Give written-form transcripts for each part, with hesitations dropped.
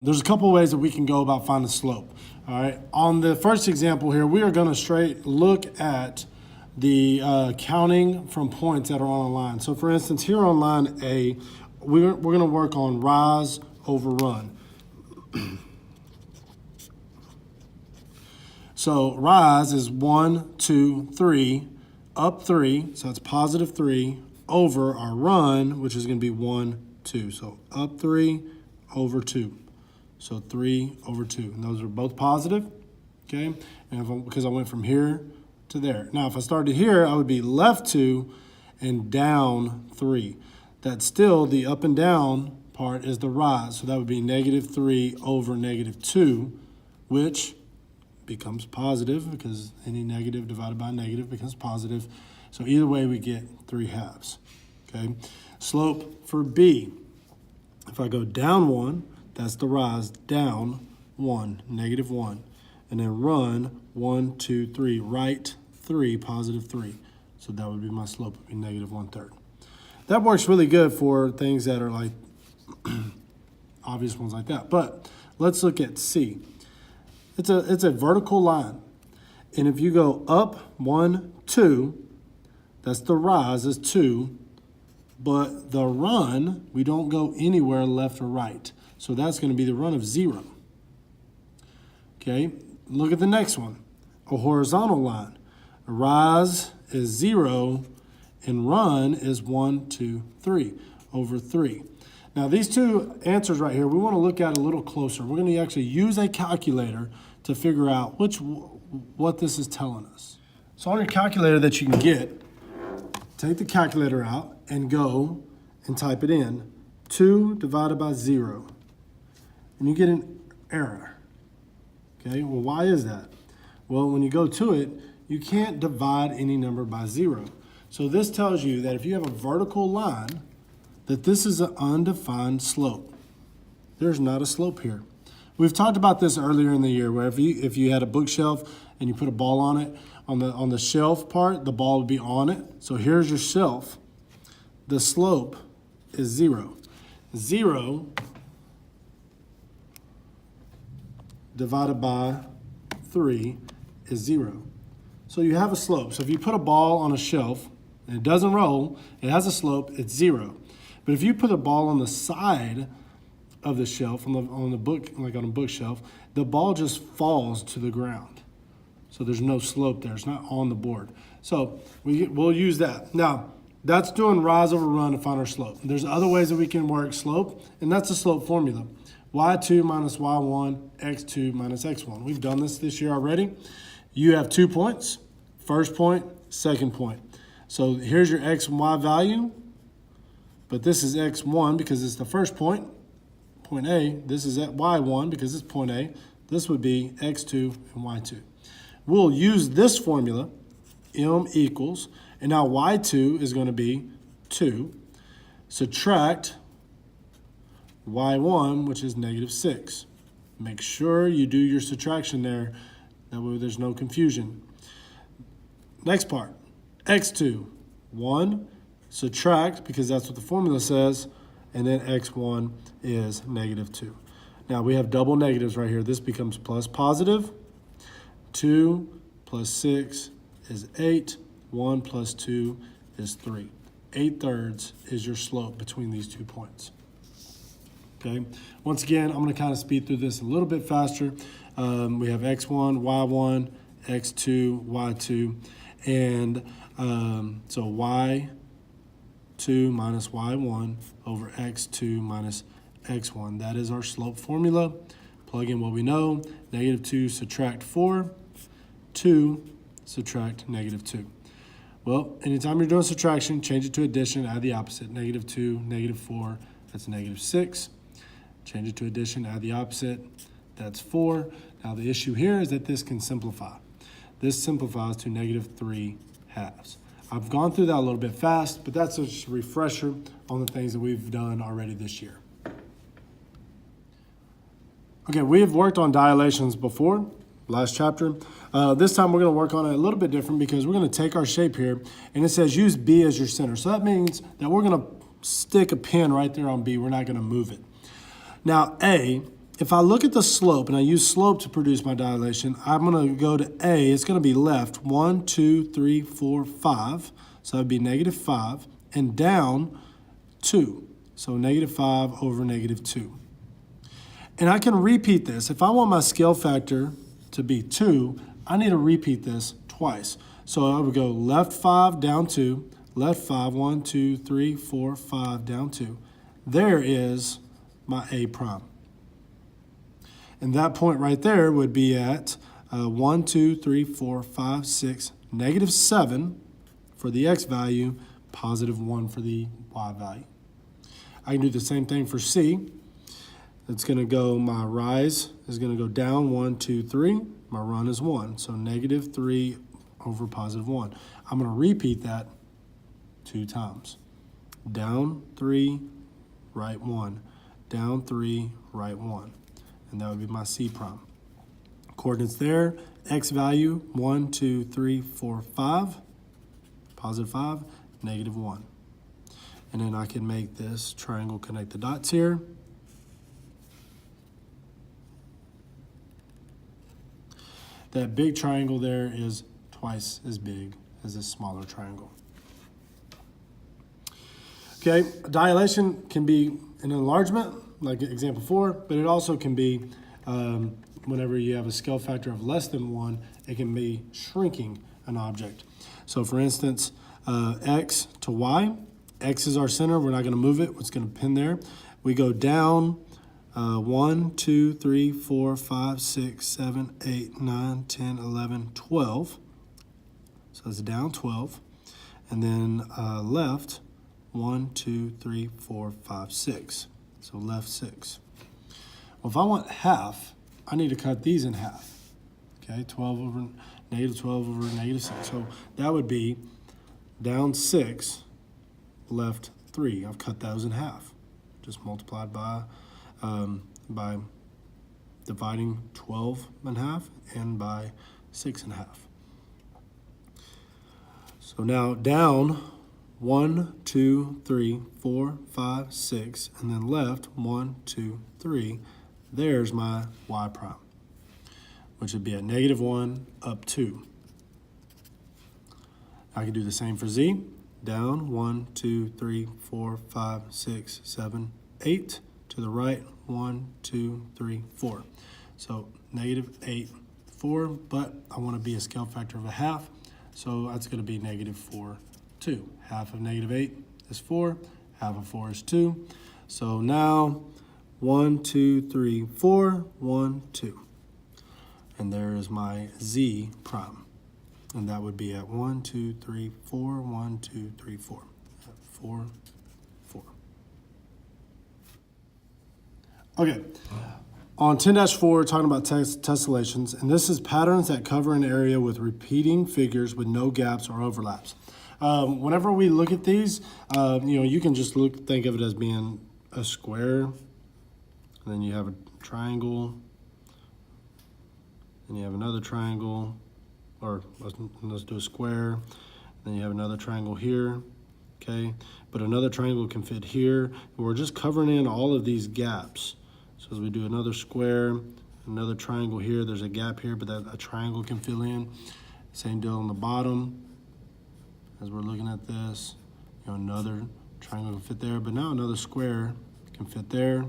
There's a couple ways that we can go about finding slope. All right. On the first example here, we are going to straight look at the counting from points that are on a line. So for instance, here on line A, we're going to work on rise over run. So rise is 1, 2, 3, up 3, so that's positive 3, over our run, which is going to be 1, 2. So up 3, over 2. So 3 over 2. And those are both positive, okay? And because I went from here to there. Now, if I started here, I would be left 2 and down 3. That's still the up and down part is the rise. So that would be negative 3 over negative 2, which becomes positive because any negative divided by negative becomes positive. So either way, we get 3 halves, okay? Slope for B. If I go down 1, that's the rise, down 1, negative 1. And then run 1, 2, 3, right 3, positive 3. So that would be my slope, would be negative 1/3. That works really good for things that are like obvious ones like that. But let's look at C. It's a vertical line. And if you go up 1, 2, that's the rise is 2. But the run, we don't go anywhere left or right. So that's going to be the run of 0. Okay, look at the next one. A horizontal line. A rise is 0 and run is 1, 2, 3 over 3. Now these two answers right here, we want to look at a little closer. We're going to actually use a calculator to figure out what this is telling us. So on your calculator that you can get, take the calculator out and go and type it in. 2 divided by 0. And you get an error. Okay, well, why is that? Well, when you go to it, you can't divide any number by 0. So this tells you that if you have a vertical line, that this is an undefined slope. There's not a slope here. We've talked about this earlier in the year, where if you had a bookshelf and you put a ball on it, on the shelf part, the ball would be on it. So here's your shelf. The slope is 0. 0 divided by 3 is 0. So you have a slope. So if you put a ball on a shelf and it doesn't roll, it has a slope, it's 0. But if you put a ball on the side of the shelf, on the book, like on a bookshelf, the ball just falls to the ground. So there's no slope there. It's not on the board. So we'll use that. Now, that's doing rise over run to find our slope. There's other ways that we can work slope, and that's the slope formula. y2 minus y1, x2 minus x1. We've done this year already. You have 2 points, first point, second point. So here's your x and y value, but this is x1 because it's the first point, point A. This is at y1 because it's point A. This would be x2 and y2. We'll use this formula, m equals, and now y2 is going to be 2. Subtract y1, which is negative 6. Make sure you do your subtraction there. That way there's no confusion. Next part, x2, 1, subtract, because that's what the formula says, and then x1 is negative 2. Now we have double negatives right here. This becomes plus positive. 2 plus 6 is 8. 1 plus 2 is 3. 8/3 is your slope between these 2 points. Okay. Once again, I'm going to kind of speed through this a little bit faster. We have x1, y1, x2, y2, and so y2 minus y1 over x2 minus x1. That is our slope formula. Plug in what we know. Negative 2 subtract 4. 2 subtract negative 2. Well, anytime you're doing subtraction, change it to addition, add the opposite. Negative 2, negative 4, that's negative 6. Change it to addition, add the opposite, that's 4. Now the issue here is that this can simplify. This simplifies to negative 3 halves. I've gone through that a little bit fast, but that's just a refresher on the things that we've done already this year. Okay, we have worked on dilations before, last chapter. This time we're going to work on it a little bit different because we're going to take our shape here, and it says use B as your center. So that means that we're going to stick a pin right there on B. We're not going to move it. Now, A if I look at the slope, and I use slope to produce my dilation, I'm going to go to A. It's going to be left 1, 2, 3, 4, 5. So that would be -5. And down 2. So -5 over -2. And I can repeat this. If I want my scale factor to be 2, I need to repeat this twice. So I would go left 5, down 2, left 5, 1, 2, 3, 4, 5, down 2. There is my A prime. And that point right there would be at 1, 2, 3, 4, 5, 6, -7 for the x value, +1 for the y value. I can do the same thing for C. It's going to go, my rise is going to go down 1, 2, 3. My run is 1. So -3 over +1. I'm going to repeat that 2 times. Down 3, right 1. Down 3, right 1. And that would be my C prime. Coordinates there, x value, 1, 2, 3, 4, 5, +5, -1. And then I can make this triangle connect the dots here. That big triangle there is twice as big as this smaller triangle. Okay, dilation can be an enlargement, like example 4, but it also can be, whenever you have a scale factor of less than 1, it can be shrinking an object. So for instance, x to y, x is our center, we're not going to move it, it's going to pin there. We go down 1, 2, 3, 4, 5, 6, 7, 8, 9, 10, 11, 12. So it's down 12. And then left 1, 2, 3, 4, 5, 6. So left 6. Well, if I want half, I need to cut these in half. Okay, 12 over -12 over -6. So that would be down 6, left 3. I've cut those in half. Just multiplied by dividing 12 in half and by 6 in half. So now down 1, 2, 3, 4, 5, 6, and then left 1, 2, 3. There's my y prime, which would be at -1 up 2. I can do the same for z. Down 1, 2, 3, 4, 5, 6, 7, 8. To the right 1, 2, 3, 4. So -8, 4, but I want to be a scale factor of a half, so that's going to be -4, 2. Half of -8 is 4, half of 4 is 2. So now 1, 2, 3, 4, 1, 2. And there is my z prime. And that would be at 1, 2, 3, 4, 1, 2, 3, 4. 4, 4. Okay. On 10-4, talking about tessellations, and this is patterns that cover an area with repeating figures with no gaps or overlaps. Whenever we look at these, you can just think of it as being a square, and then you have a triangle, and you have another triangle, or let's do a square, then you have another triangle here, okay? But another triangle can fit here. We're just covering in all of these gaps. So as we do another square, another triangle here, there's a gap here, but that a triangle can fill in. Same deal on the bottom. As we're looking at this, another triangle can fit there, but now another square can fit there,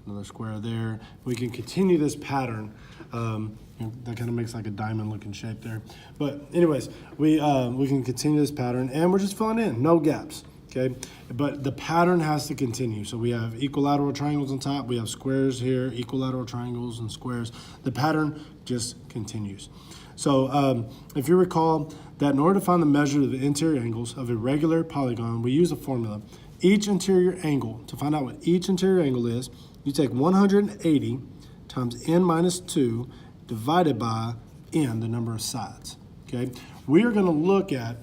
another square there. We can continue this pattern. That kind of makes like a diamond looking shape there. But anyways, we can continue this pattern, and we're just filling in, no gaps. Okay, but the pattern has to continue. So we have equilateral triangles on top, we have squares here, equilateral triangles and squares. The pattern just continues. So if you recall that in order to find the measure of the interior angles of a regular polygon, we use a formula. Each interior angle, to find out what each interior angle is, you take 180 times n minus 2 divided by n, the number of sides. Okay, we are going to look at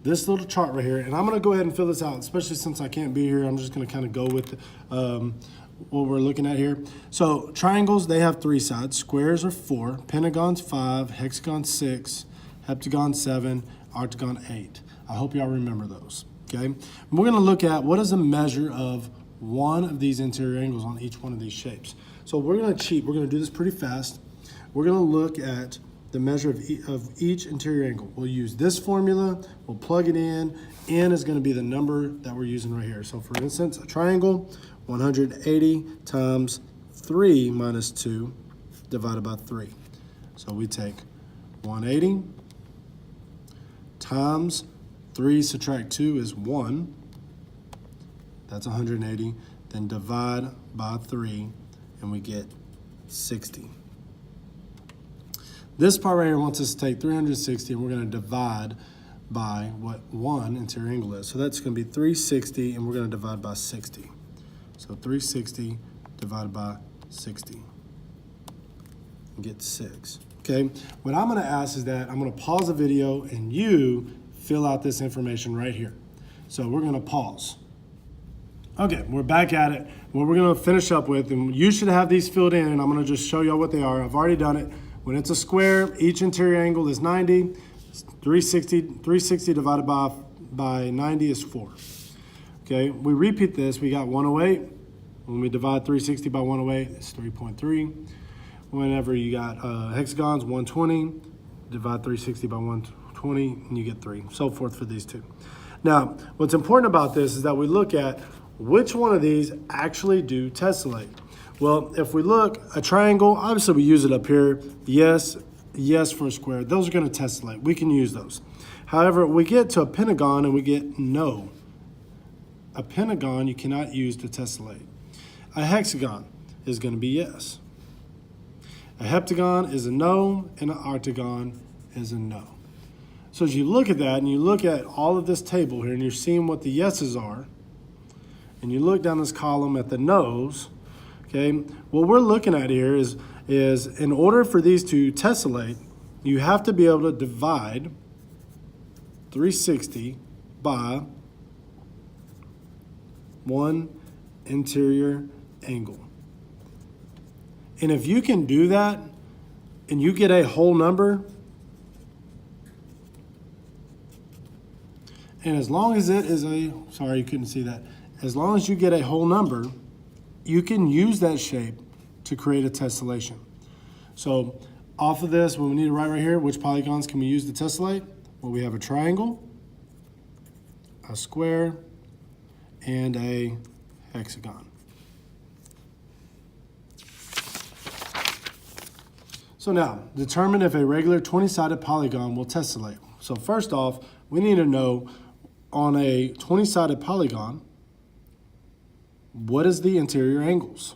this little chart right here, and I'm going to go ahead and fill this out, especially since I can't be here. I'm just going to kind of go with what we're looking at here. So triangles, they have 3 sides. Squares are 4. Pentagons 5. Hexagons 6. Heptagon 7. Octagon 8. I hope y'all remember those. Okay. And we're going to look at what is the measure of one of these interior angles on each one of these shapes. So we're going to cheat. We're going to do this pretty fast. We're going to look at the measure of each interior angle. We'll use this formula. We'll plug it in. N is going to be the number that we're using right here. So for instance, a triangle, 180 times 3 minus 2 divided by 3. So we take 180 times 3 subtract 2 is 1. That's 180. Then divide by 3 and we get 60. This part right here wants us to take 360 and we're going to divide by what one interior angle is. So that's going to be 360 and we're going to divide by 60. So 360 divided by 60 and get 6. Okay, what I'm going to ask is that I'm going to pause the video and you fill out this information right here. So we're going to pause. Okay, we're back at it. What we're going to finish up with, and you should have these filled in, and I'm going to just show y'all what they are. I've already done it. When it's a square, each interior angle is 90. 360 divided by 90 is 4. Okay, we repeat this. We got 108. When we divide 360 by 108, it's 3.3. Whenever you got hexagons, 120. Divide 360 by 120, and you get 3. So forth for these two. Now, what's important about this is that we look at which one of these actually do tessellate. Well, if we look, a triangle, obviously we use it up here. Yes for a square. Those are going to tessellate. We can use those. However, we get to a pentagon and we get no. A pentagon you cannot use to tessellate. A hexagon is going to be yes. A heptagon is a no, and an octagon is a no. So as you look at that and you look at all of this table here and you're seeing what the yeses are, and you look down this column at the no's, okay, what we're looking at here is in order for these to tessellate, you have to be able to divide 360 by one interior angle. And if you can do that and you get a whole number, and as long as it is sorry you couldn't see that, as long as you get a whole number, you can use that shape to create a tessellation. So off of this, what we need to write right here, which polygons can we use to tessellate? Well, we have a triangle, a square, and a hexagon. So now, determine if a regular 20-sided polygon will tessellate. So first off, we need to know on a 20-sided polygon, what is the interior angles?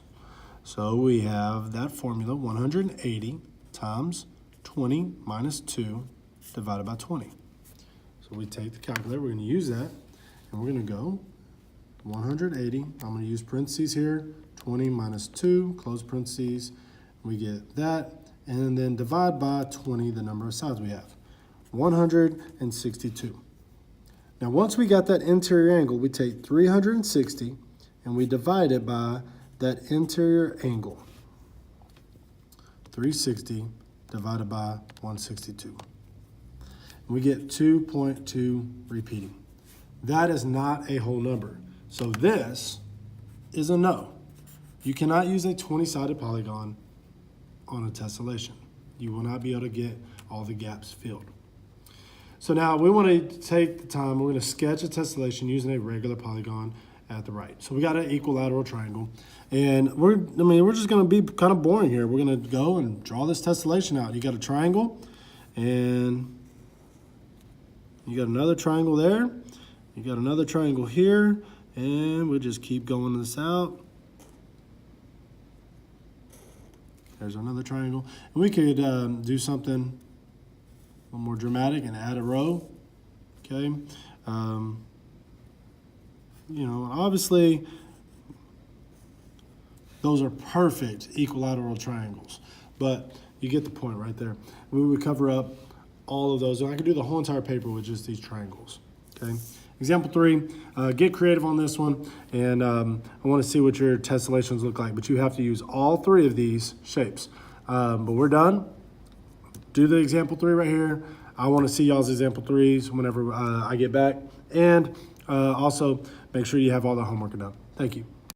So we have that formula, 180 times 20 minus 2 divided by 20. So we take the calculator, we're going to use that, and we're going to go 180, I'm going to use parentheses here, 20 minus 2, close parentheses, we get that, and then divide by 20, the number of sides we have, 162. Now once we got that interior angle, we take 360 and we divide it by that interior angle. 360 divided by 162. And we get 2.2 repeating. That is not a whole number. So this is a no. You cannot use a 20-sided polygon on a tessellation. You will not be able to get all the gaps filled. So now we want to take the time, we're going to sketch a tessellation using a regular polygon at the right. So we got an equilateral triangle, and we're just going to be kind of boring here. We're going to go and draw this tessellation out. You got a triangle, and you got another triangle there. You got another triangle here, and we'll just keep going this out. There's another triangle. And we could do something a little more dramatic and add a row, okay? You know, obviously, those are perfect equilateral triangles, but you get the point right there. We would cover up all of those, and I could do the whole entire paper with just these triangles, okay? Example 3, get creative on this one, and I want to see what your tessellations look like, but you have to use all 3 of these shapes. But we're done. Do the example 3 right here. I want to see y'all's example 3s whenever I get back, and also make sure you have all the homework done. Thank you.